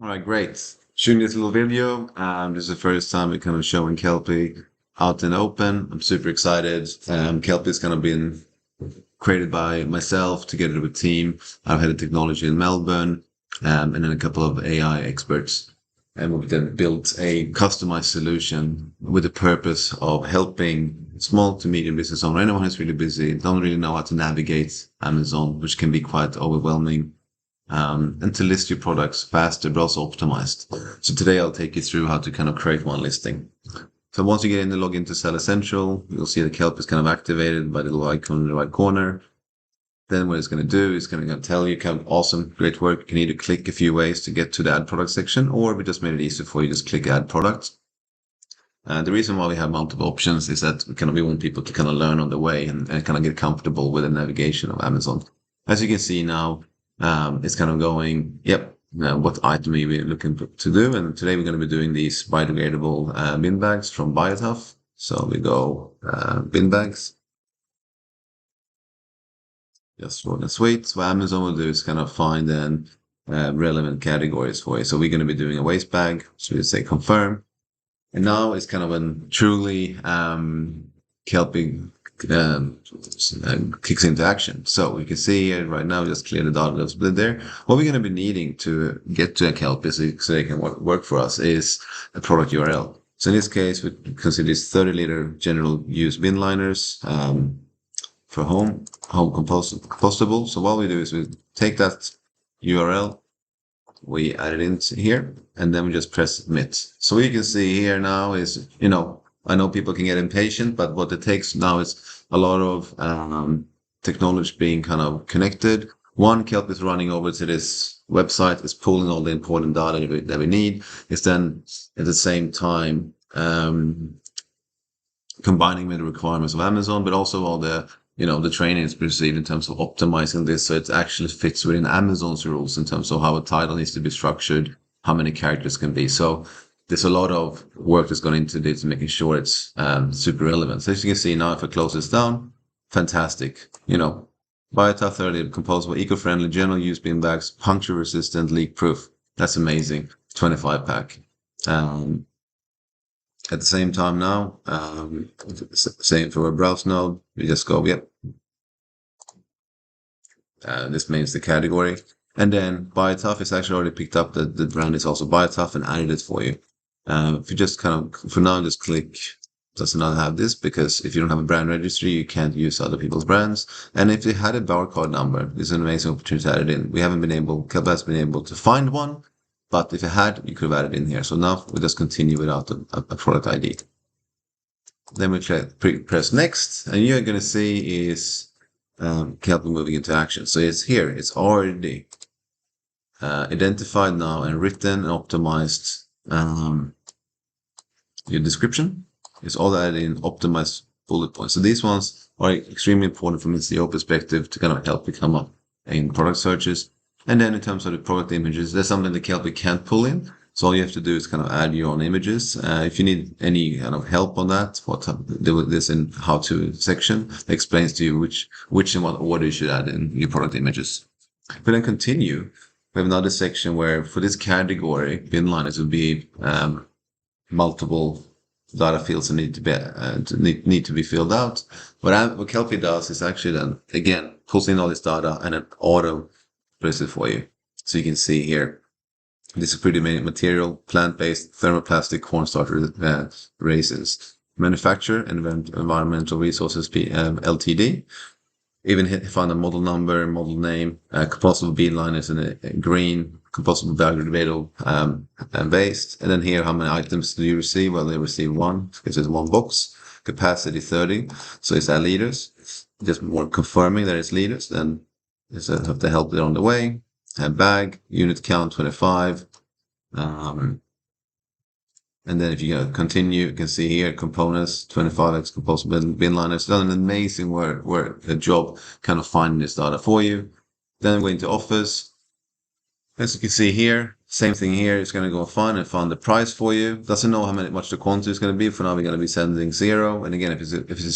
All right, great. Shooting this little video. This is the first time we're kind of showing Kelpi out in open. I'm super excited. Kelpi's kind of been created by myself together with a team. I've had a technology in Melbourne, and then a couple of AI experts. And we've then built a customized solution with the purpose of helping small to medium business owner, anyone who's really busy, don't really know how to navigate Amazon, which can be quite overwhelming, and to list your products faster, but also optimized. So today I'll take you through how to kind of create one listing. So once you get in the login to Seller Central, you'll see the Kelp is kind of activated by the little icon in the right corner. Then what it's going to do is going to tell you, kind of awesome, great work. You can either click a few ways to get to the add product section, or we just made it easier for you. Just click add product. The reason why we have multiple options is that we want people to kind of learn on the way and kind of get comfortable with the navigation of Amazon. As you can see now, it's kind of going, yep, what item are you looking to do? And today we're going to be doing these biodegradable bin bags from Biotough. So we go bin bags. Just short and sweet. So what Amazon will do is kind of find then relevant categories for you. So we're going to be doing a waste bag. So we say confirm. And now it's kind of when truly Kelpi kicks into action. So we can see here right now, just clear the data that's split there. What we're going to be needing to get to a Kelpi so they can work for us is a product URL. So in this case, we consider these 30-liter general use bin liners for home compostable. So what we do is we take that URL, we add it in here, and then we just press submit. So what you can see here now is, I know people can get impatient, but what it takes now is a lot of technology being kind of connected. One, Kelp is running over to this website, is pulling all the important data that we need. It's then at the same time combining with the requirements of Amazon, but also all the the training is received in terms of optimizing this so it actually fits within Amazon's rules in terms of how a title needs to be structured, how many characters can be. So there's a lot of work that's gone into this, making sure it's super relevant. So as you can see now, if I close this down, fantastic. Biotough 30, compostable, eco-friendly, general use bin bags, puncture resistant, leak proof. That's amazing. 25 pack. At the same time now, same for a browse node, we just go, yep. This means the category. And then Biotough is actually already picked up that the brand is also Biotough and added it for you. If you just for now, just click, does not have this, because if you don't have a brand registry, you can't use other people's brands. And if you had a barcode number, this is an amazing opportunity to add it in. We haven't been able, Kelp has been able to find one, but if you had, you could have added in here. So now we just continue without a product ID. Then we press next, and you're going to see is Kelp moving into action. So it's here. It's already identified now and written and optimized. Your description is all added in optimized bullet points. So these ones are extremely important from an SEO perspective to kind of help you come up in product searches. And then in terms of the product images, there's something that Kelpi can't pull in. So all you have to do is kind of add your own images. If you need any kind of help on that, what to do with this in how to section, it explains to you which and what order you should add in your product images. But then continue. We have another section where for this category, bin liners will be multiple data fields that need to be filled out. What Kelpi does is actually then again pulls in all this data and then auto places it for you. So you can see here, this is pretty material, plant-based, thermoplastic cornstarch raisins. Manufacturer and environmental resources Ltd. Even found a model number, model name, compostable bean liners in a green, compostable biodegradable based. And then here, how many items do you receive? Well, they receive one, because there's one box. Capacity 30, so it's at liters. Just more confirming that it's liters, then it's have to help there on the way. Bag, unit count 25. And then if you continue, you can see here, components, 25x compostable bin liners. Done an amazing work, a job kind of finding this data for you. Then go into offers. As you can see here, same thing here. It's going to go find the price for you. Doesn't know how much the quantity is going to be. For now, we're going to be sending 0. And again, if it's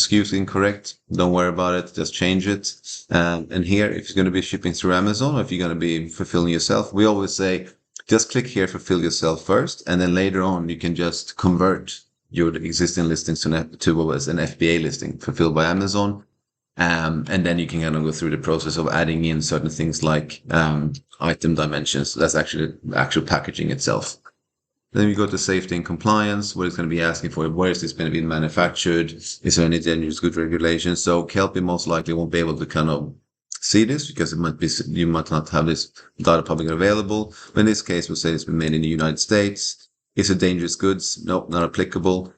SKU incorrect, don't worry about it. Just change it. And here, if you're going to be shipping through Amazon, or if you're going to be fulfilling yourself, we always say just click here, fulfill yourself first, and then later on you can just convert your existing listings to an FBA listing fulfilled by Amazon. And then you can kind of go through the process of adding in certain things like item dimensions. That's actually the actual packaging itself. Then we go to safety and compliance, what it's going to be asking for. Where is this going to be manufactured? Is there any dangerous goods regulations? So Kelpi most likely won't be able to kind of see this because you might not have this data publicly available. But in this case, we'll say it's been made in the United States. Is it dangerous goods? Nope, not applicable.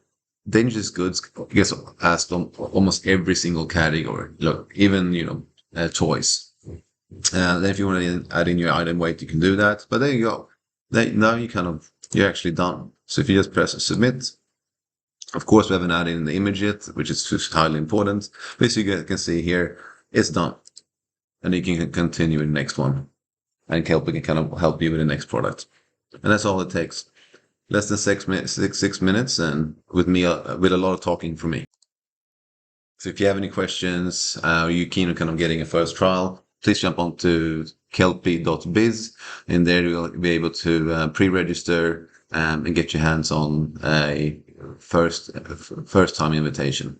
Dangerous goods gets asked on almost every single category. Look, even toys. Then if you want to add in your item weight, you can do that. But there you go. Now you're actually done. So if you just press submit, of course we haven't added in the image yet, which is just highly important. But as you can see here, it's done. And you can continue with the next one. And Kelpi can kind of help you with the next product. And that's all it takes. Less than 6 minutes, and with a lot of talking from me. So if you have any questions, or you're keen on kind of getting a first trial, please jump on to kelpi.biz, and there you'll be able to pre-register and get your hands on a first time invitation.